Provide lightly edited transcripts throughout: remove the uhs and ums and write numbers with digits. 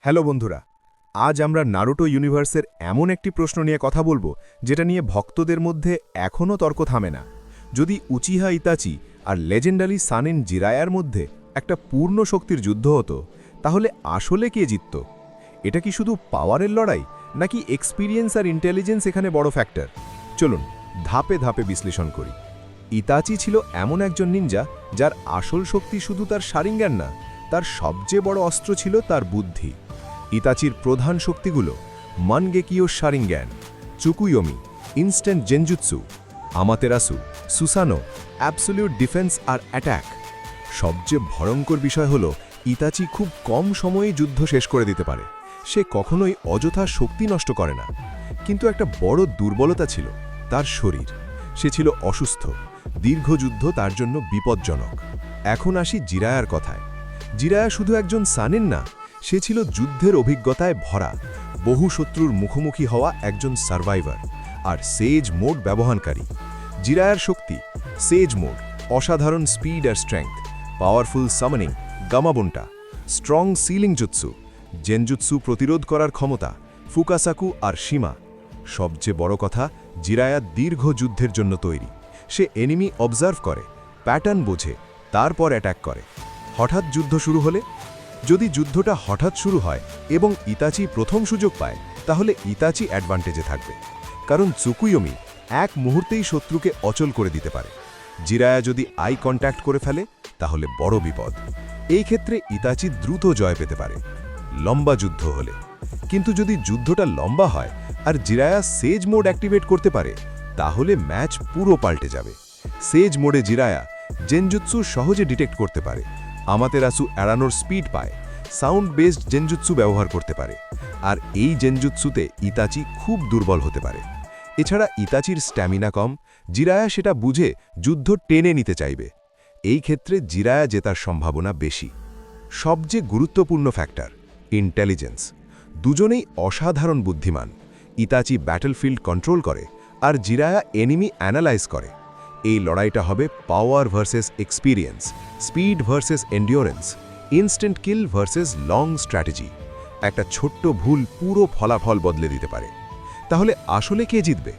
Hello বন্ধুরা, আজ আমরা নারুটো ইউনিভার্সের এমন একটি প্রশ্ন নিয়ে কথা বলবো যেটা নিয়ে ভক্তদের মধ্যে এখনও তর্ক থামে না। যদি উচিহা ইতাচি আর লেজেন্ডারি সানেন জিরায়ার মধ্যে একটা পূর্ণ শক্তির যুদ্ধ হতো, তাহলে আসলে কে জিতত? এটা কি শুধু পাওয়ারের লড়াই, নাকি এক্সপিরিয়েন্স আর ইন্টেলিজেন্স এখানে বড় ফ্যাক্টর? চলুন ধাপে ধাপে বিশ্লেষণ করি। ইতাচি ছিল এমন একজন নিনজা যার আসল শক্তি শুধু তার শারিঙ্গান না, তার সবচেয়ে বড় অস্ত্র ছিল তার বুদ্ধি। ইতাচির প্রধান শক্তিগুলো Mangekyo Sharingan, Tsukuyomi, instant genjutsu, Amaterasu, Susanoo, absolute defence আর অ্যাট্যাক। সবচেয়ে ভয়ঙ্কর বিষয় হল ইতাচি খুব কম সময়ে যুদ্ধ শেষ করে দিতে পারে। সে কখনোই অযথা শক্তি নষ্ট করে না। কিন্তু একটা বড় দুর্বলতা ছিল তার শরীর। সে ছিল অসুস্থ। দীর্ঘ যুদ্ধ তার জন্য বিপজ্জনক। এখন আসি জিরায়ার কথায়। জিরায়া শুধু একজন সানেন না, সে ছিল যুদ্ধের অভিজ্ঞতায় ভরা, বহু শত্রুর মুখোমুখি হওয়া একজন সার্ভাইভার আর সেজ মোড ব্যবহারকারী। জিরায়ার শক্তি সেজ মোড, অসাধারণ স্পিড আর strength, powerful summoning, Gamabunta, strong sealing jutsu, genjutsu প্রতিরোধ করার ক্ষমতা, ফুকাসাকু আর সীমা। সবচেয়ে বড় কথা, জিরায়া দীর্ঘ যুদ্ধের জন্য তৈরি। সে এনিমি অবজার্ভ করে, প্যাটার্ন বোঝে, তারপর অ্যাটাক করে। হঠাৎ যুদ্ধ শুরু হলে, যদি যুদ্ধটা হঠাৎ শুরু হয় এবং ইতাচি প্রথম সুযোগ পায়, তাহলে ইতাচি অ্যাডভান্টেজে থাকবে। কারণ চুকুয়োমি এক মুহূর্তেই শত্রুকে অচল করে দিতে পারে। জিরায়া যদি আই কন্ট্যাক্ট করে ফেলে, তাহলে বড় বিপদ। এই ক্ষেত্রে ইতাচি দ্রুত জয় পেতে পারে লম্বা যুদ্ধ হলে। কিন্তু যদি যুদ্ধটা লম্বা হয় আর জিরায়া সেজ মোড অ্যাক্টিভেট করতে পারে, তাহলে ম্যাচ পুরো পাল্টে যাবে। সেজ মোডে জিরায়া জেনজুৎসু সহজে ডিটেক্ট করতে পারে, আমাতেরাসু এড়ানোর স্পিড পায়, সাউন্ড বেসড জেনজুৎসু ব্যবহার করতে পারে। আর এই জেনজুৎসুতে ইতাচি খুব দুর্বল হতে পারে। এছাড়া ইতাচির স্ট্যামিনা কম, জিরায়া সেটা বুঝে যুদ্ধ টেনে নিতে চাইবে। এই ক্ষেত্রে জিরায়া জেতার সম্ভাবনা বেশি। সবচেয়ে গুরুত্বপূর্ণ ফ্যাক্টর ইন্টেলিজেন্স। দুজনেই অসাধারণ বুদ্ধিমান। ইতাচি ব্যাটলফিল্ড কন্ট্রোল করে আর জিরায়া এনিমি অ্যানালাইজ করে। এই লড়াইটা হবে power versus experience, speed versus endurance, instant kill versus long strategy. একটা ছোট্ট ভুল পুরো ফলাফল বদলে দিতে পারে। তাহলে আসলে কে জিতবে?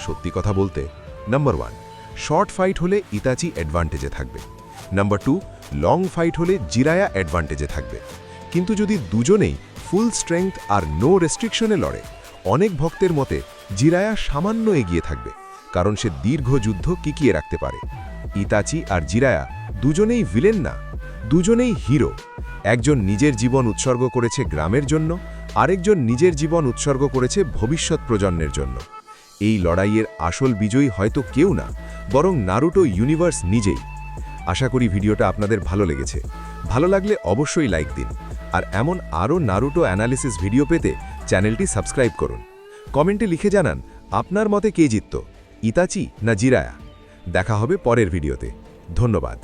সত্যি কথা বলতে, নাম্বার 1, শর্ট ফাইট হলে ইতাচি অ্যাডভান্টেজে থাকবে। নাম্বার 2, লং ফাইট হলে জিরায়া অ্যাডভান্টেজে থাকবে। কিন্তু যদি দুজনেই ফুল স্ট্রেংথ আর নো রেস্ট্রিকশনে লড়ে, অনেক ভক্তের মতে জিরায়া সামান্য এগিয়ে থাকবে, কারণ সে দীর্ঘ যুদ্ধ টিকিয়ে রাখতে পারে। ইতাচি আর জিরায়া দুজনেই ভিলেন না, দুজনেই হিরো। একজন নিজের জীবন উৎসর্গ করেছে গ্রামের জন্য, আরেকজন নিজের জীবন উৎসর্গ করেছে ভবিষ্যৎ প্রজন্মের জন্য। এই লড়াইয়ের আসল বিজয়ী হয়তো কেউ না, বরং নারুটো ইউনিভার্স নিজেই। আশা করি ভিডিওটা আপনাদের ভালো লেগেছে। ভালো লাগলে অবশ্যই লাইক দিন। আর এমন আরও নারুটো অ্যানালিসিস ভিডিও পেতে চ্যানেলটি সাবস্ক্রাইব করুন। কমেন্টে লিখে জানান আপনার মতে কে জিতত, ইতাচি না জিরায়া। দেখা হবে পরের ভিডিওতে। ধন্যবাদ।